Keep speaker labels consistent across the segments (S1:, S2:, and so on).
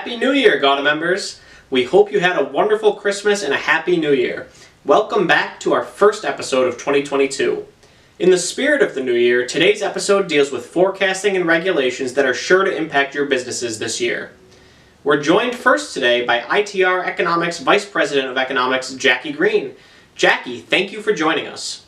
S1: Happy New Year, GAWDA members! We hope you had a wonderful Christmas and a Happy New Year. Welcome back to our first episode of 2022. In the spirit of the new year, today's episode deals with forecasting and regulations that are sure to impact your businesses this year. We're joined first today by ITR Economics Vice President of Economics, Jackie Greene. Jackie, thank you for joining us.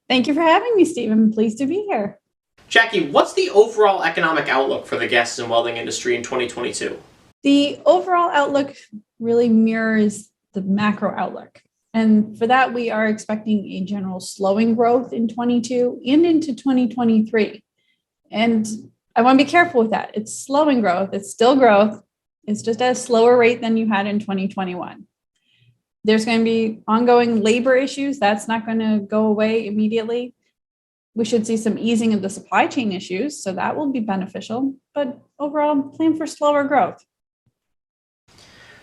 S2: Thank you for having me, Steve. I'm pleased to be here.
S1: Jackie, what's the overall economic outlook for the gases and welding industry in 2022?
S2: The overall outlook really mirrors the macro outlook. And for that, we are expecting a general slowing growth in 22 and into 2023. And I want to be careful with that. It's slowing growth. It's still growth. It's just at a slower rate than you had in 2021. There's going to be ongoing labor issues. That's not going to go away immediately. We should see some easing of the supply chain issues, so that will be beneficial. But overall, plan for slower growth.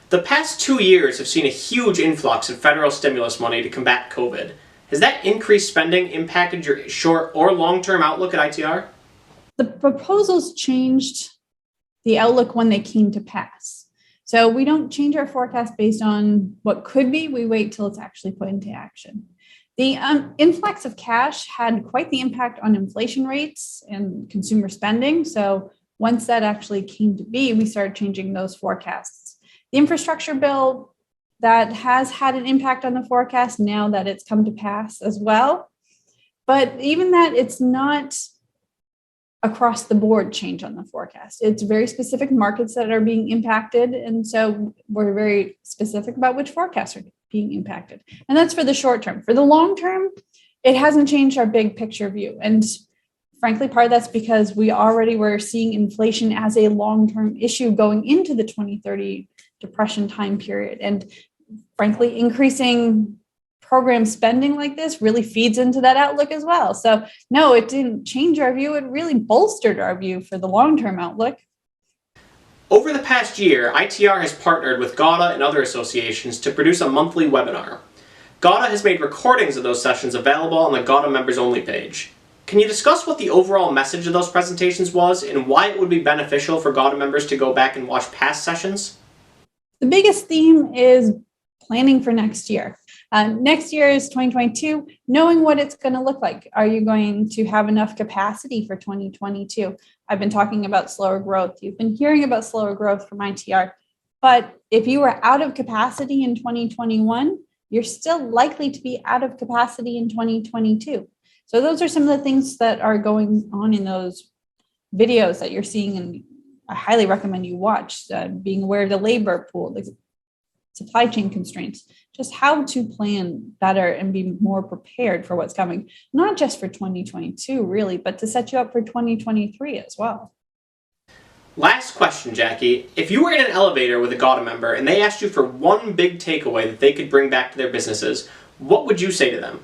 S1: The past 2 years have seen a huge influx of federal stimulus money to combat COVID. Has that increased spending impacted your short or long-term outlook at ITR?
S2: The proposals changed the outlook when they came to pass. So we don't change our forecast based on what could be. We wait till it's actually put into action. The influx of cash had quite the impact on inflation rates and consumer spending. So once that actually came to be, we started changing those forecasts. The infrastructure bill, that has had an impact on the forecast now that it's come to pass as well. But even that, it's not across the board change on the forecast. It's very specific markets that are being impacted. And so we're very specific about which forecasts are being impacted. And that's for the short term. For the long term, it hasn't changed our big picture view. And frankly, part of that's because we already were seeing inflation as a long-term issue going into the 2030 depression time period. And frankly, increasing program spending like this really feeds into that outlook as well. So no, it didn't change our view. It really bolstered our view for the long-term outlook.
S1: Over the past year, ITR has partnered with GAWDA and other associations to produce a monthly webinar. GAWDA has made recordings of those sessions available on the GAWDA members only page. Can you discuss what the overall message of those presentations was and why it would be beneficial for GAWDA members to go back and watch past sessions?
S2: The biggest theme is planning for next year. Next year is 2022, knowing what it's going to look like. Are you going to have enough capacity for 2022? I've been talking about slower growth. You've been hearing about slower growth from ITR. But if you were out of capacity in 2021, you're still likely to be out of capacity in 2022. So those are some of the things that are going on in those videos that you're seeing, and I highly recommend you watch, being aware of the labor pool, the supply chain constraints, just how to plan better and be more prepared for what's coming, not just for 2022 really, but to set you up for 2023 as well.
S1: Last question, Jackie. If you were in an elevator with a GAWDA member and they asked you for one big takeaway that they could bring back to their businesses, what would you say to them?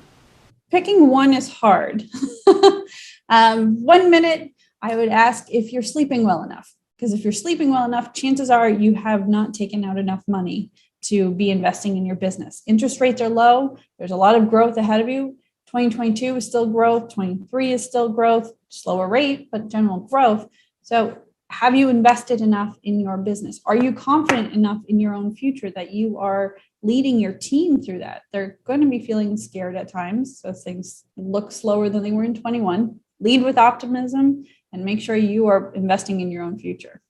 S2: Picking one is hard. 1 minute, I would ask if you're sleeping well enough. Because if you're sleeping well enough, chances are you have not taken out enough money to be investing in your business. Interest rates are low. There's a lot of growth ahead of you. 2022 is still growth. 23 is still growth, slower rate, but general growth. So have you invested enough in your business? Are you confident enough in your own future that you are leading your team through that? They're going to be feeling scared at times. So things look slower than they were in 21. Lead with optimism and make sure you are investing in your own future.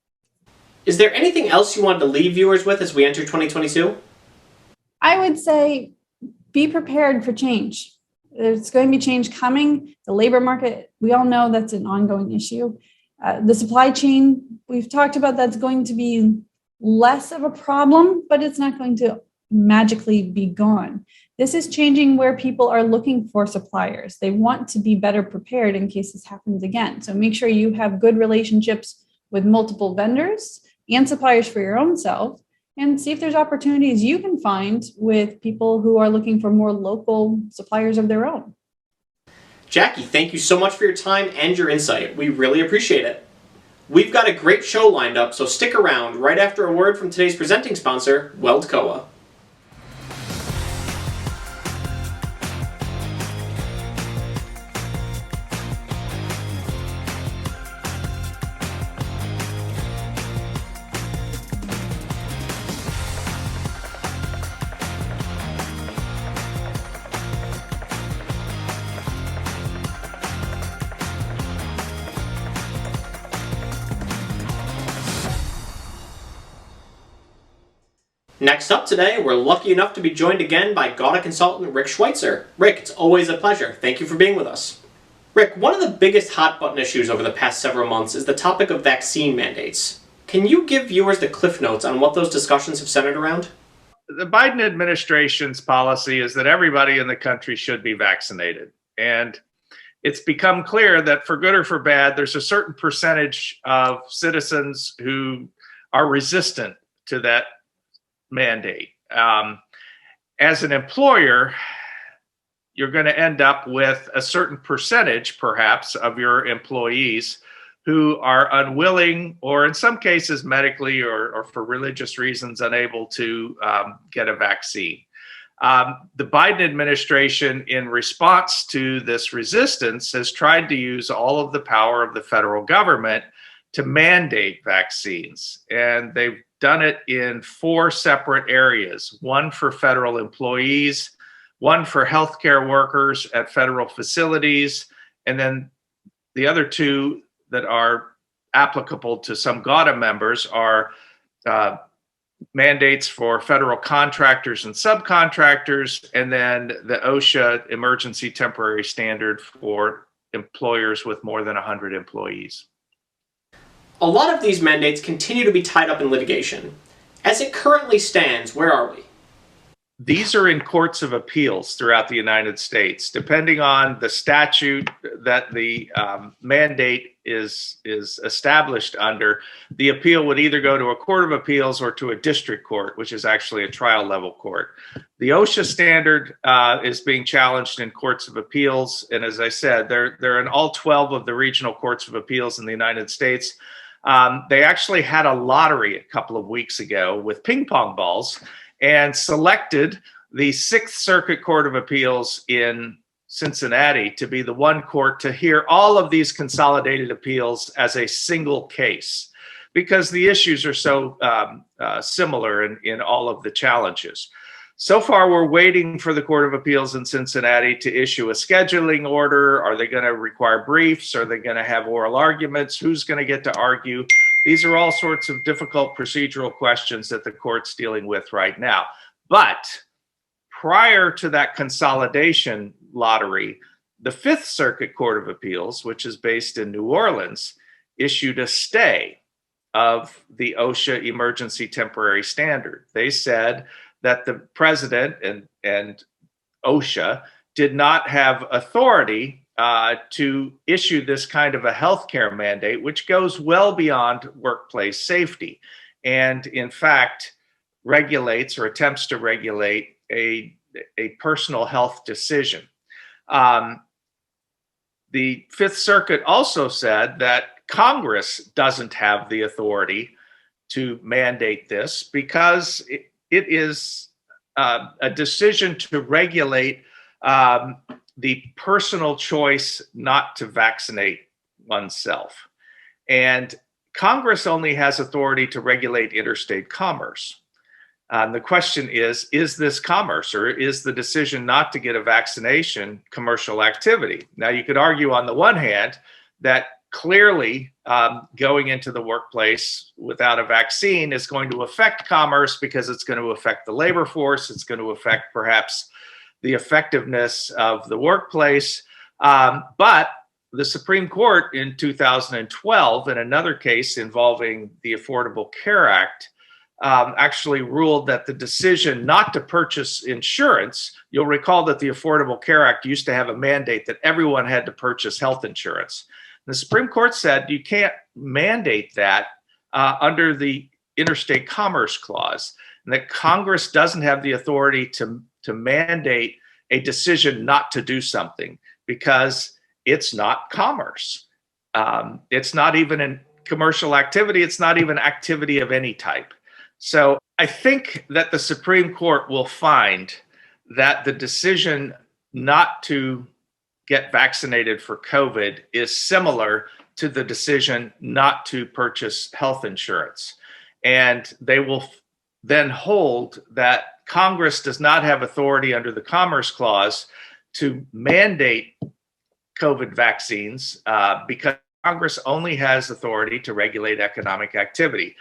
S1: Is there anything else you wanted to leave viewers with as we enter 2022?
S2: I would say be prepared for change. There's going to be change coming. The labor market, we all know that's an ongoing issue. The supply chain, we've talked about, that's going to be less of a problem, but it's not going to magically be gone. This is changing where people are looking for suppliers. They want to be better prepared in case this happens again. So make sure you have good relationships with multiple vendors and suppliers for your own self, and see if there's opportunities you can find with people who are looking for more local suppliers of their own.
S1: Jackie, thank you so much for your time and your insight. We really appreciate it. We've got a great show lined up, so stick around right after a word from today's presenting sponsor, Weldcoa. Next up today, we're lucky enough to be joined again by GAWDA consultant Rick Schweitzer. Rick, it's always a pleasure. Thank you for being with us. Rick, one of the biggest hot button issues over the past several months is the topic of vaccine mandates. Can you give viewers the cliff notes on what those discussions have centered around?
S3: The Biden administration's policy is that everybody in the country should be vaccinated. And it's become clear that for good or for bad, there's a certain percentage of citizens who are resistant to that mandate. As an employer, you're going to end up with a certain percentage, perhaps, of your employees who are unwilling, or in some cases medically or for religious reasons, unable to get a vaccine. The Biden administration, in response to this resistance, has tried to use all of the power of the federal government to mandate vaccines. And they've done it in 4 separate areas: one for federal employees, one for healthcare workers at federal facilities, and then the other 2 that are applicable to some GAWDA members are mandates for federal contractors and subcontractors, and then the OSHA emergency temporary standard for employers with more than 100 employees.
S1: A lot of these mandates continue to be tied up in litigation. As it currently stands, where are we?
S3: These are in courts of appeals throughout the United States. Depending on the statute that the mandate is established under, the appeal would either go to a court of appeals or to a district court, which is actually a trial level court. The OSHA standard is being challenged in courts of appeals. And as I said, they're in all 12 of the regional courts of appeals in the United States. They actually had a lottery a couple of weeks ago with ping pong balls and selected the 6th Circuit Court of Appeals in Cincinnati to be the one court to hear all of these consolidated appeals as a single case, because the issues are so similar in all of the challenges. So far, we're waiting for the Court of Appeals in Cincinnati to issue a scheduling order. Are they going to require briefs? Are they going to have oral arguments? Who's going to get to argue? These are all sorts of difficult procedural questions that the court's dealing with right now. But prior to that consolidation lottery, the 5th Circuit Court of Appeals, which is based in New Orleans, issued a stay of the OSHA emergency temporary standard. They said that the president and OSHA did not have authority to issue this kind of a healthcare mandate, which goes well beyond workplace safety, and in fact regulates or attempts to regulate a personal health decision. The 5th Circuit also said that Congress doesn't have the authority to mandate this because it is a decision to regulate the personal choice not to vaccinate oneself. And Congress only has authority to regulate interstate commerce. The question is this commerce, or is the decision not to get a vaccination commercial activity? Now, you could argue on the one hand that clearly going into the workplace without a vaccine is going to affect commerce because it's going to affect the labor force. It's going to affect perhaps the effectiveness of the workplace. But the Supreme Court in 2012, in another case involving the Affordable Care Act, actually ruled that the decision not to purchase insurance, you'll recall that the Affordable Care Act used to have a mandate that everyone had to purchase health insurance. The Supreme Court said you can't mandate that under the Interstate Commerce Clause, and that Congress doesn't have the authority to mandate a decision not to do something because it's not commerce. It's not even in commercial activity. It's not even activity of any type. So I think that the Supreme Court will find that the decision not to get vaccinated for COVID is similar to the decision not to purchase health insurance. And they will then hold that Congress does not have authority under the Commerce Clause to mandate COVID vaccines because Congress only has authority to regulate economic activity.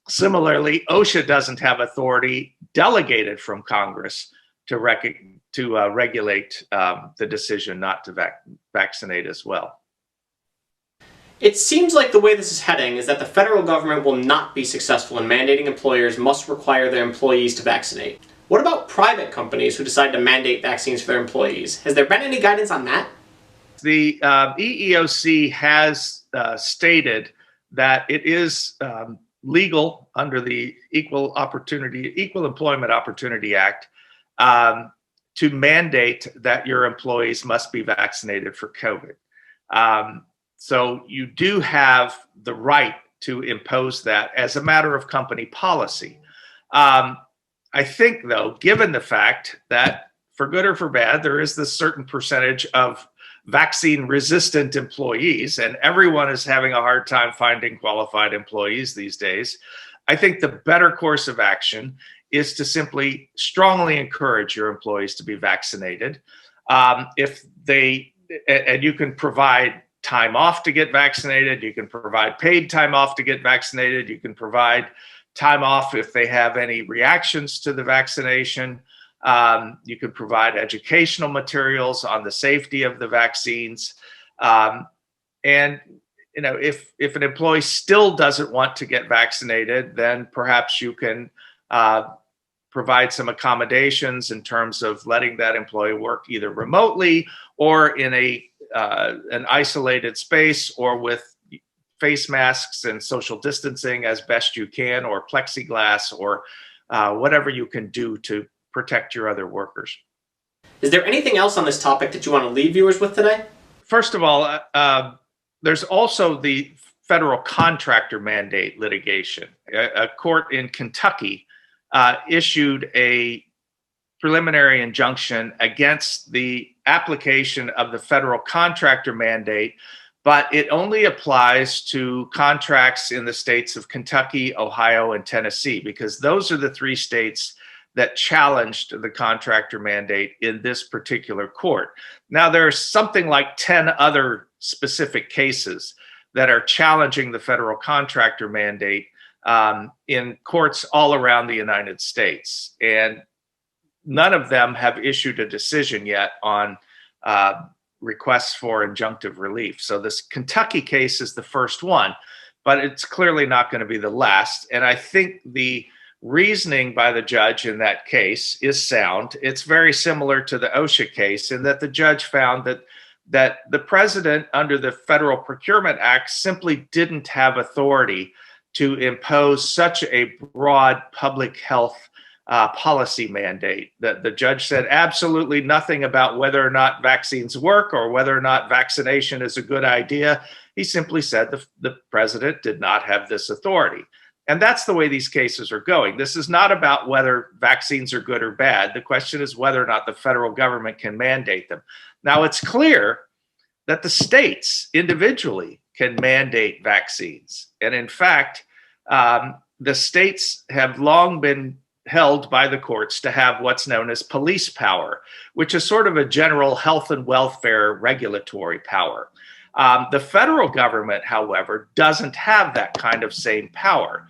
S3: Similarly, OSHA doesn't have authority delegated from Congress to regulate the decision not to vaccinate as well.
S1: It seems like the way this is heading is that the federal government will not be successful in mandating employers must require their employees to vaccinate. What about private companies who decide to mandate vaccines for their employees? Has there been any guidance on that?
S3: The EEOC has stated that it is legal under the Equal Employment Opportunity Act to mandate that your employees must be vaccinated for COVID. So you do have the right to impose that as a matter of company policy. I think, though, given the fact that for good or for bad, there is this certain percentage of vaccine resistant employees, and everyone is having a hard time finding qualified employees these days, I think the better course of action is to simply strongly encourage your employees to be vaccinated. And you can provide time off to get vaccinated, you can provide paid time off to get vaccinated, you can provide time off if they have any reactions to the vaccination. You can provide educational materials on the safety of the vaccines. And if an employee still doesn't want to get vaccinated, then perhaps you can provide some accommodations in terms of letting that employee work either remotely or in an isolated space, or with face masks and social distancing as best you can, or plexiglass, or whatever you can do to protect your other workers.
S1: Is there anything else on this topic that you want to leave viewers with today?
S3: First of all, there's also the federal contractor mandate litigation. A court in Kentucky issued a preliminary injunction against the application of the federal contractor mandate, but it only applies to contracts in the states of Kentucky, Ohio, and Tennessee, because those are the three states that challenged the contractor mandate in this particular court. Now, there's something like 10 other specific cases that are challenging the federal contractor mandate in courts all around the United States. And none of them have issued a decision yet on requests for injunctive relief. So this Kentucky case is the first one, but it's clearly not going to be the last. And I think the reasoning by the judge in that case is sound. It's very similar to the OSHA case in that the judge found that the president under the Federal Procurement Act simply didn't have authority to impose such a broad public health policy mandate. That the judge said absolutely nothing about whether or not vaccines work or whether or not vaccination is a good idea. He simply said the president did not have this authority. And that's the way these cases are going. This is not about whether vaccines are good or bad. The question is whether or not the federal government can mandate them. Now, it's clear that the states individually can mandate vaccines. And in fact, the states have long been held by the courts to have what's known as police power, which is sort of a general health and welfare regulatory power. The federal government, however, doesn't have that kind of same power.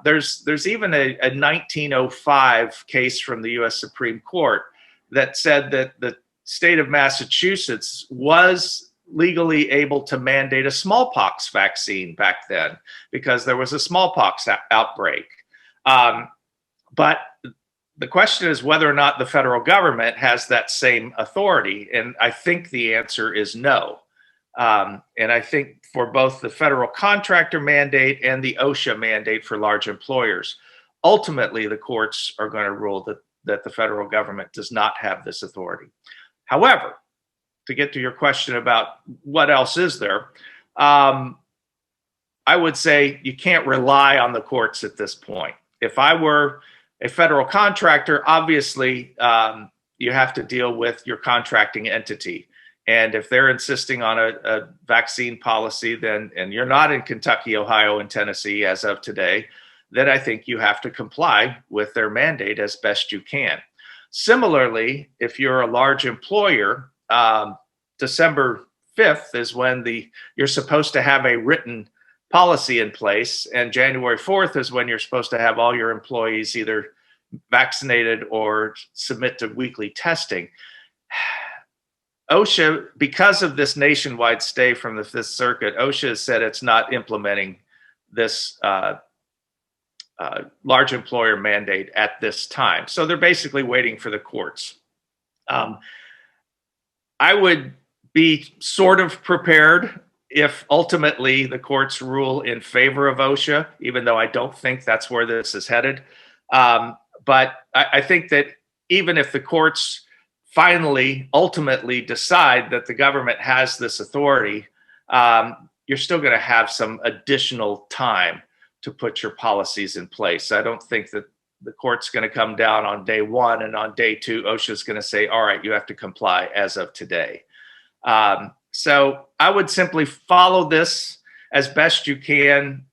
S3: There's even a 1905 case from the U.S. Supreme Court that said that the state of Massachusetts was legally able to mandate a smallpox vaccine back then because there was a smallpox outbreak. But the question is whether or not the federal government has that same authority. And I think the answer is no. And I think for both the federal contractor mandate and the OSHA mandate for large employers, ultimately the courts are going to rule that the federal government does not have this authority. However, to get to your question about what else is there, I would say you can't rely on the courts at this point. If I were a federal contractor, obviously you have to deal with your contracting entity. And if they're insisting on a vaccine policy, and you're not in Kentucky, Ohio, and Tennessee as of today, then I think you have to comply with their mandate as best you can. Similarly, if you're a large employer, December 5th is when you're supposed to have a written policy in place. And January 4th is when you're supposed to have all your employees either vaccinated or submit to weekly testing. OSHA, because of this nationwide stay from the Fifth Circuit, OSHA has said it's not implementing this large employer mandate at this time. So they're basically waiting for the courts. I would be sort of prepared if ultimately the courts rule in favor of OSHA, even though I don't think that's where this is headed. But I think that even if the courts finally, ultimately decide that the government has this authority, you're still going to have some additional time to put your policies in place. I don't think that the court's going to come down on day one and on day two, OSHA's going to say, all right, you have to comply as of today. So I would simply follow this as best you can.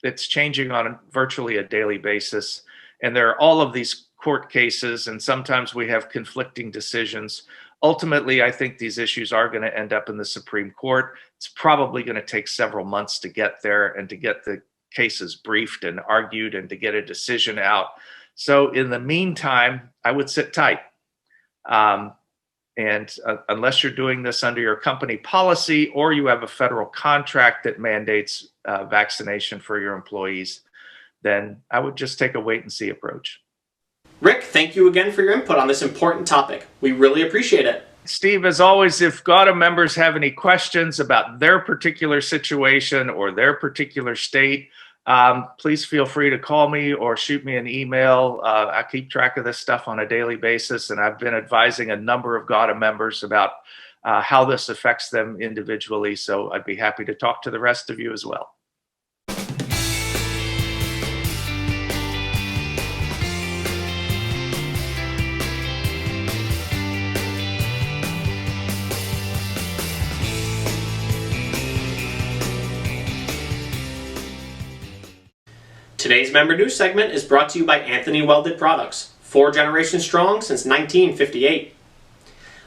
S3: It's changing on virtually a daily basis. And there are all of these court cases, and sometimes we have conflicting decisions. Ultimately, I think these issues are going to end up in the Supreme Court. It's probably going to take several months to get there and to get the cases briefed and argued and to get a decision out. So in the meantime, I would sit tight. And unless you're doing this under your company policy or you have a federal contract that mandates vaccination for your employees, then I would just take a wait and see approach.
S1: Rick, thank you again for your input on this important topic. We really appreciate it.
S3: Steve, as always, if GAWDA members have any questions about their particular situation or their particular state, please feel free to call me or shoot me an email. I keep track of this stuff on a daily basis, and I've been advising a number of GAWDA members about how this affects them individually. So I'd be happy to talk to the rest of you as well.
S1: Today's member news segment is brought to you by Anthony Welded Products, 4 generations strong since 1958.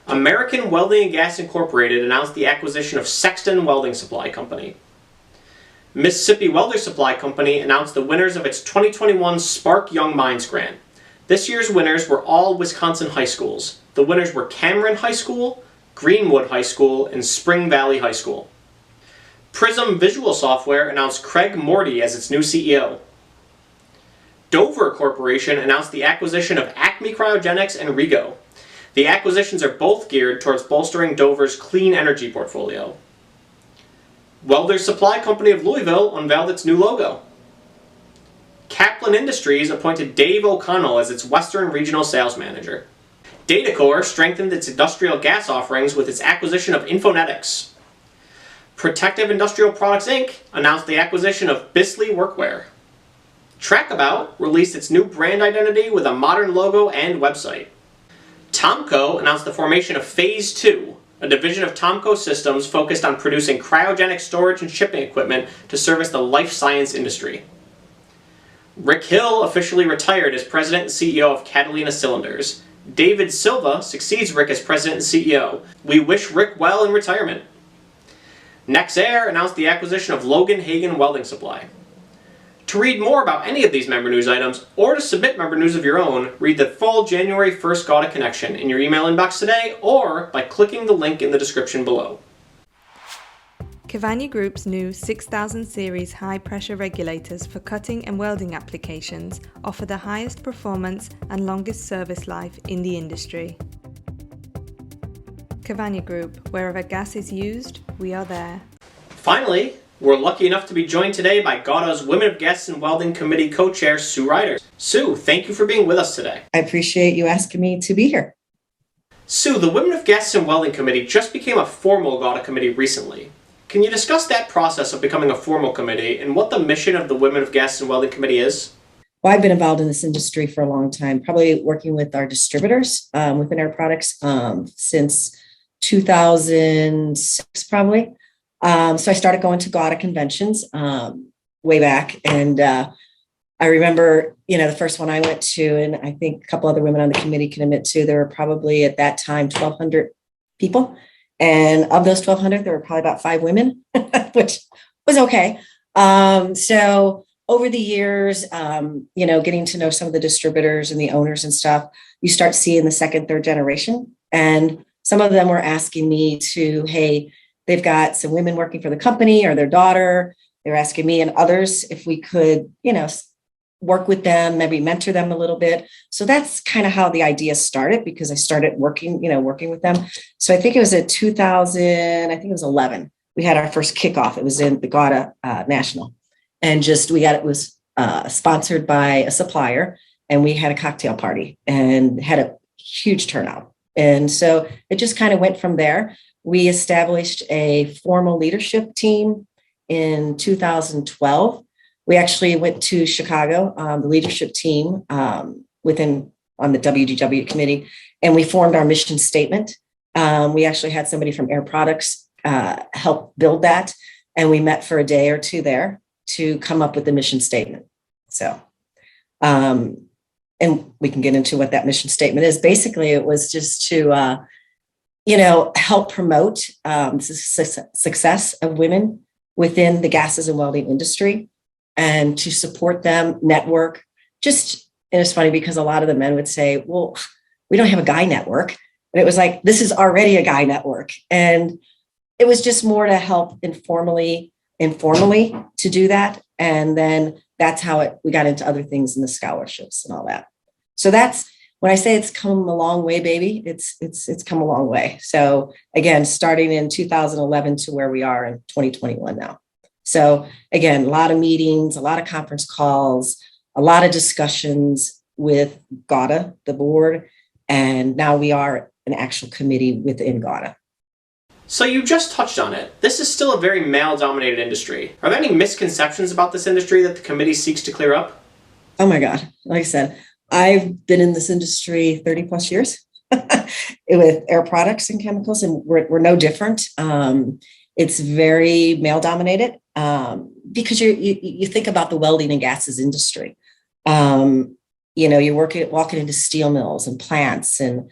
S1: American Welding and Gas Incorporated announced the acquisition of Sexton Welding Supply Company. Mississippi Welder Supply Company announced the winners of its 2021 Spark Young Minds Grant. This year's winners were all Wisconsin high schools. The winners were Cameron High School, Greenwood High School, and Spring Valley High School. Prism Visual Software announced Craig Morty as its new CEO. Dover Corporation announced the acquisition of Acme Cryogenics and Rego. The acquisitions are both geared towards bolstering Dover's clean energy portfolio. Welders Supply Company of Louisville unveiled its new logo. Kaplan Industries appointed Dave O'Connell as its Western Regional Sales Manager. Datacore strengthened its industrial gas offerings with its acquisition of Infonetics. Protective Industrial Products Inc. announced the acquisition of Bisley Workwear. Trackabout released its new brand identity with a modern logo and website. Tomco announced the formation of Phase 2, a division of Tomco Systems focused on producing cryogenic storage and shipping equipment to service the life science industry. Rick Hill officially retired as President and CEO of Catalina Cylinders. David Silva succeeds Rick as President and CEO. We wish Rick well in retirement. Nexair announced the acquisition of Logan Hagen Welding Supply. To read more about any of these member news items, or to submit member news of your own, read the full January 1st GAWDA Connection in your email inbox today, or by clicking the link in the description below.
S4: Cavagna Group's new 6000 series high-pressure regulators for cutting and welding applications offer the highest performance and longest service life in the industry. Cavagna Group, wherever gas is used, we are there.
S1: Finally, we're lucky enough to be joined today by GAWDA's Women of Gas and Welding Committee co-chair, Sue Reiter. Sue, thank you for being with us today.
S5: I appreciate you asking me to be here.
S1: Sue, the Women of Gas and Welding Committee just became a formal GAWDA committee recently. Can you discuss that process of becoming a formal committee and what the mission of the Women of Gas and Welding Committee is?
S5: Well, I've been involved in this industry for a long time, probably working with our distributors within our products since 2006, probably. So I started going to GAWDA conventions way back. And I remember, the first one I went to, and I think a couple other women on the committee can admit to, there were probably at that time 1,200 people. And of those 1,200, there were probably about 5 women, which was okay. So over the years, getting to know some of the distributors and the owners and stuff, you start seeing the second, third generation. And some of them were asking me to, hey, they've got some women working for the company or their daughter. They're asking me and others if we could, work with them, maybe mentor them a little bit. So that's kind of how the idea started, because I started working with them. So I think it was at 2011. We had our first kickoff. It was in the GAWDA National. And it was sponsored by a supplier, and we had a cocktail party and had a huge turnout. And so it just kind of went from there. We established a formal leadership team in 2012. We actually went to Chicago, the leadership team on the WDW committee, and we formed our mission statement. We actually had somebody from Air Products help build that, and we met for a day or two there to come up with the mission statement. So, and we can get into what that mission statement is. Basically, it was just to, help promote success of women within the gases and welding industry, and to support them, network. And it's funny because a lot of the men would say, well, we don't have a guy network. And it was like, this is already a guy network. And it was just more to help informally to do that. And then that's how we got into other things in the scholarships and all that. So that's when I say it's come a long way, baby, it's come a long way. So again, starting in 2011 to where we are in 2021 now. So again, a lot of meetings, a lot of conference calls, a lot of discussions with GAWDA, the board, and now we are an actual committee within GAWDA.
S1: So you just touched on it. This is still a very male-dominated industry. Are there any misconceptions about this industry that the committee seeks to clear up?
S5: Oh my God. Like I said, I've been in this industry 30 plus years with air products and chemicals, and we're no different. It's very male-dominated because you think about the welding and gases industry. You're walking into steel mills and plants, and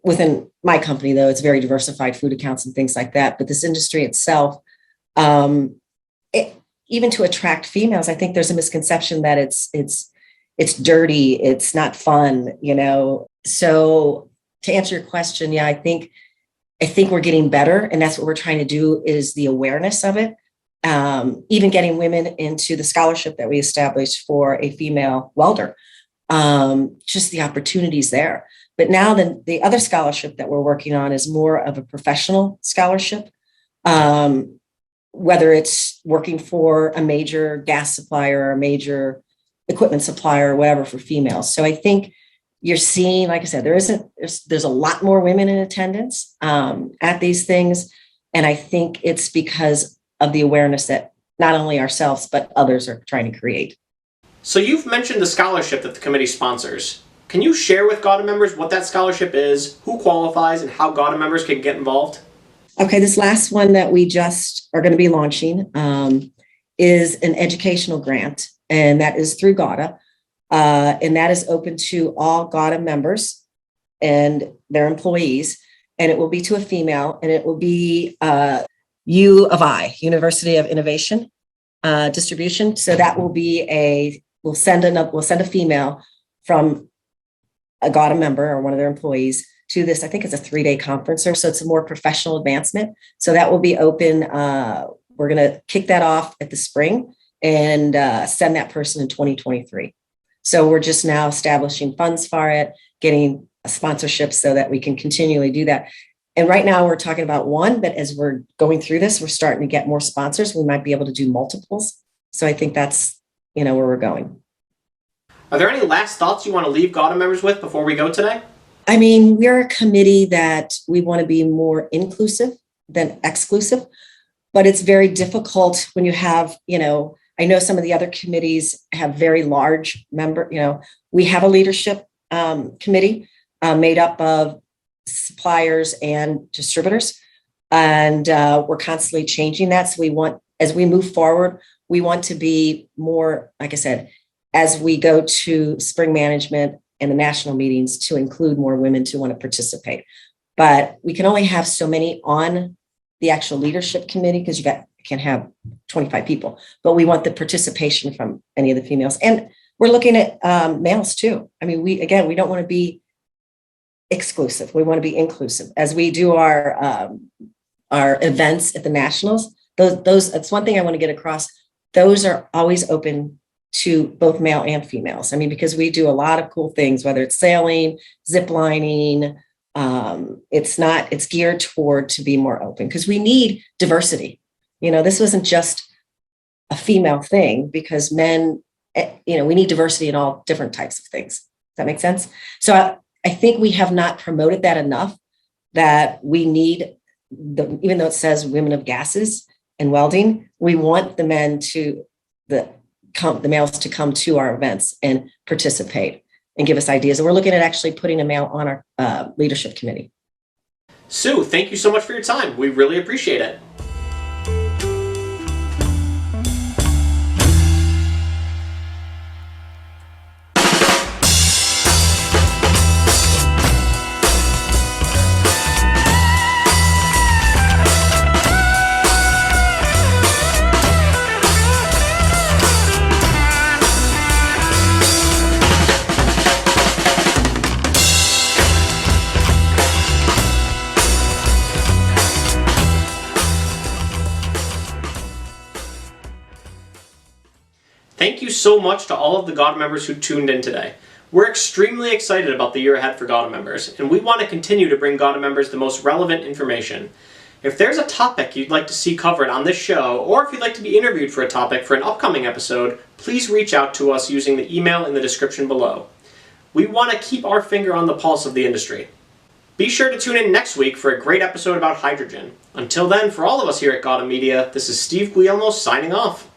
S5: within my company, though, it's very diversified, food accounts and things like that. But this industry itself, even to attract females, I think there's a misconception that it's dirty, it's not fun, So to answer your question, yeah, I think we're getting better, and that's what we're trying to do is the awareness of it. Even getting women into the scholarship that we established for a female welder, just the opportunities there. But now the other scholarship that we're working on is more of a professional scholarship, whether it's working for a major gas supplier or a major equipment supplier or whatever for females. So I think you're seeing, like I said, there's a lot more women in attendance at these things. And I think it's because of the awareness that not only ourselves, but others are trying to create.
S1: So you've mentioned the scholarship that the committee sponsors. Can you share with GAWDA members what that scholarship is, who qualifies, and how GAWDA members can get involved?
S5: Okay, this last one that we just are going to be launching is an educational grant, and that is through GAWDA. And that is open to all GAWDA members and their employees. And it will be to a female, and it will be U of I, University of Innovation Distribution. So that will be we'll send a female from a GAWDA member or one of their employees to this. I think it's a 3-day conference, so it's a more professional advancement. So that will be open. We're going to kick that off at the spring and send that person in 2023. So we're just now establishing funds for it, getting sponsorships so that we can continually do that. And right now we're talking about one, but as we're going through this, we're starting to get more sponsors. We might be able to do multiples. So I think that's, where we're going.
S1: Are there any last thoughts you want to leave GAWDA members with before we go today?
S5: I mean, we're a committee that we want to be more inclusive than exclusive, but it's very difficult when you have, I know some of the other committees have very large we have a leadership committee made up of suppliers and distributors, and we're constantly changing that. So as we move forward, we want to be more, like I said, as we go to spring management and the national meetings, to include more women to want to participate. But we can only have so many on the actual leadership committee because you got can't have 25 people, but we want the participation from any of the females. And we're looking at males too. I mean, we don't want to be exclusive. We want to be inclusive as we do our events at the nationals. That's one thing I want to get across. Those are always open to both male and females. I mean, because we do a lot of cool things, whether it's sailing, zip lining. It's geared toward to be more open because we need diversity. This wasn't just a female thing because men, we need diversity in all different types of things. Does that make sense? So I think we have not promoted that enough, that we need even though it says women of gases and welding, we want the males to come to our events and participate and give us ideas. And we're looking at actually putting a male on our leadership committee.
S1: Sue, thank you so much for your time. We really appreciate it. Thank you so much to all of the GAWDA members who tuned in today. We're extremely excited about the year ahead for GAWDA members, and we want to continue to bring GAWDA members the most relevant information. If there's a topic you'd like to see covered on this show, or if you'd like to be interviewed for a topic for an upcoming episode, please reach out to us using the email in the description below. We want to keep our finger on the pulse of the industry. Be sure to tune in next week for a great episode about hydrogen. Until then, for all of us here at GAWDA Media, this is Steve Guillermo signing off.